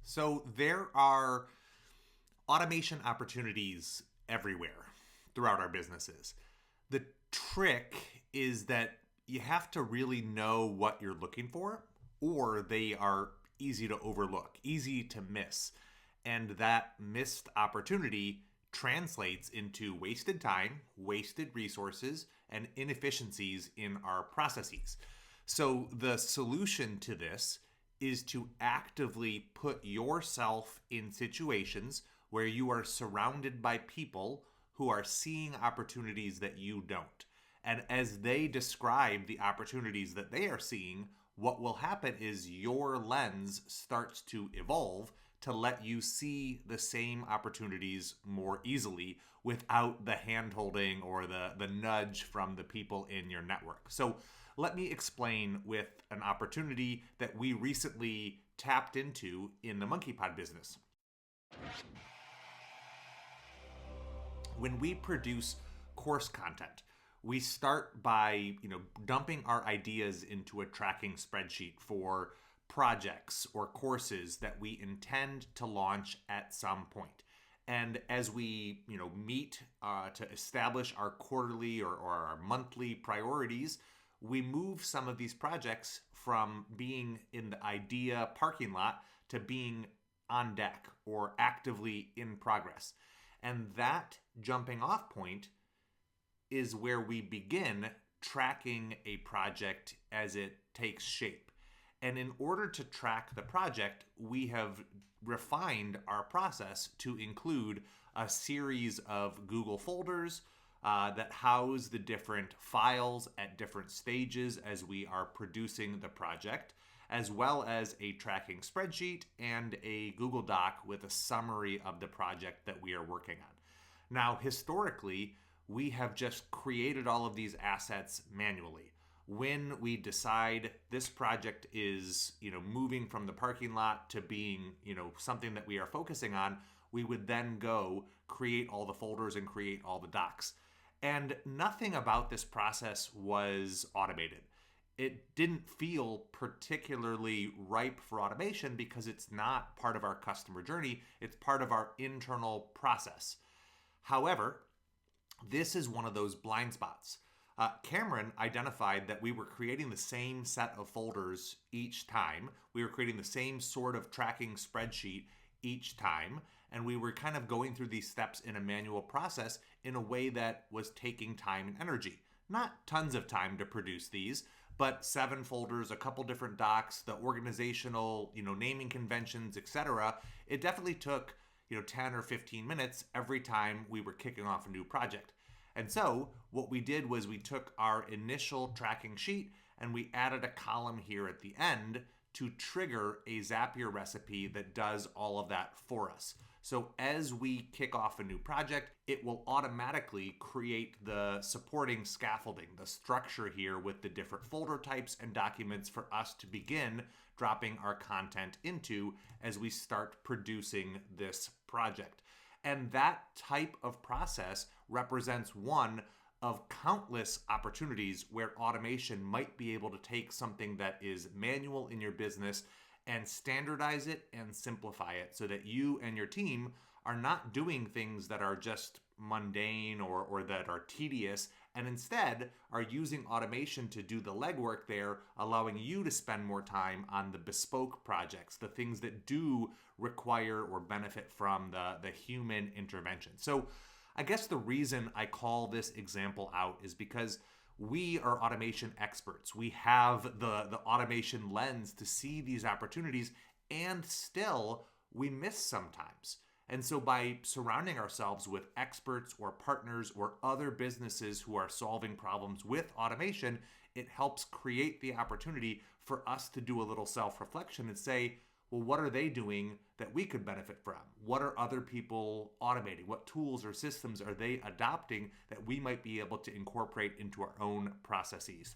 So there are automation opportunities everywhere throughout our businesses. The trick is that you have to really know what you're looking for, or they are easy to overlook, easy to miss. And that missed opportunity translates into wasted time, wasted resources, and inefficiencies in our processes. So, the solution to this is to actively put yourself in situations where you are surrounded by people who are seeing opportunities that you don't. And as they describe the opportunities that they are seeing, what will happen is your lens starts to evolve to let you see the same opportunities more easily without the hand holding or the nudge from the people in your network. So let me explain with an opportunity that we recently tapped into in the Monkey Pod business. When we produce course content, we start by dumping our ideas into a tracking spreadsheet for projects or courses that we intend to launch at some point. And as we meet to establish our quarterly or our monthly priorities, we move some of these projects from being in the idea parking lot to being on deck or actively in progress. And that jumping off point is where we begin tracking a project as it takes shape. And in order to track the project, we have refined our process to include a series of Google folders that house the different files at different stages as we are producing the project, as well as a tracking spreadsheet and a Google Doc with a summary of the project that we are working on. Now, historically, we have just created all of these assets manually. When we decide this project is, moving from the parking lot to being, something that we are focusing on, we would then go create all the folders and create all the docs. And nothing about this process was automated. It didn't feel particularly ripe for automation because it's not part of our customer journey. It's part of our internal process. However, this is one of those blind spots. Cameron identified that we were creating the same set of folders each time. We were creating the same sort of tracking spreadsheet each time. And we were kind of going through these steps in a manual process in a way that was taking time and energy. Not tons of time to produce these, but 7 folders, a couple different docs, the organizational, naming conventions, etc. It definitely took, 10 or 15 minutes every time we were kicking off a new project. And so what we did was we took our initial tracking sheet and we added a column here at the end to trigger a Zapier recipe that does all of that for us. So as we kick off a new project, it will automatically create the supporting scaffolding, the structure here with the different folder types and documents for us to begin dropping our content into as we start producing this project. And that type of process represents one of countless opportunities where automation might be able to take something that is manual in your business and standardize it and simplify it so that you and your team are not doing things that are just mundane or that are tedious, and instead are using automation to do the legwork there, allowing you to spend more time on the bespoke projects, the things that do require or benefit from the human intervention. So I guess the reason I call this example out is because we are automation experts. We have the automation lens to see these opportunities, and still we miss sometimes. And so by surrounding ourselves with experts or partners or other businesses who are solving problems with automation, it helps create the opportunity for us to do a little self-reflection and say, well, what are they doing that we could benefit from? What are other people automating? What tools or systems are they adopting that we might be able to incorporate into our own processes?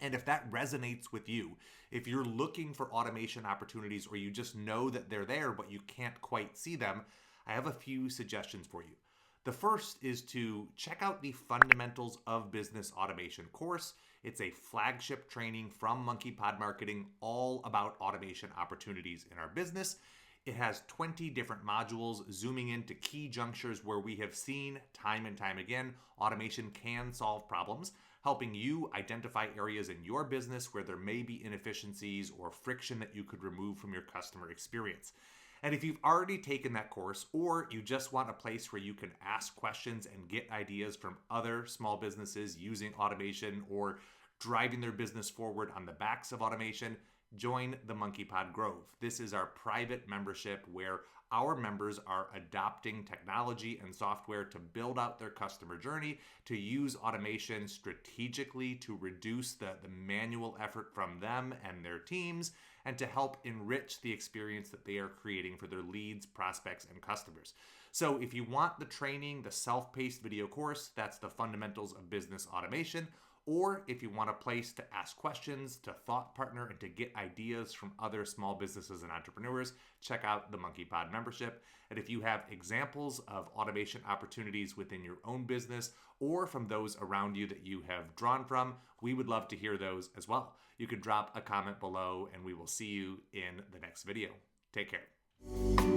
And if that resonates with you, if you're looking for automation opportunities or you just know that they're there but you can't quite see them, I have a few suggestions for you. The first is to check out the Fundamentals of Business Automation course. It's a flagship training from Monkey Pod Marketing all about automation opportunities in our business. It has 20 different modules zooming into key junctures where we have seen time and time again automation can solve problems, helping you identify areas in your business where there may be inefficiencies or friction that you could remove from your customer experience. And if you've already taken that course, or you just want a place where you can ask questions and get ideas from other small businesses using automation or driving their business forward on the backs of automation, join the Monkey Pod Grove. This is our private membership where our members are adopting technology and software to build out their customer journey, to use automation strategically to reduce the manual effort from them and their teams, and to help enrich the experience that they are creating for their leads, prospects, and customers. So if you want the training, the self-paced video course, that's the fundamentals of business automation. Or if you want a place to ask questions, to thought partner, and to get ideas from other small businesses and entrepreneurs, check out the Monkey Pod membership. And if you have examples of automation opportunities within your own business or from those around you that you have drawn from, we would love to hear those as well. You can drop a comment below and we will see you in the next video. Take care.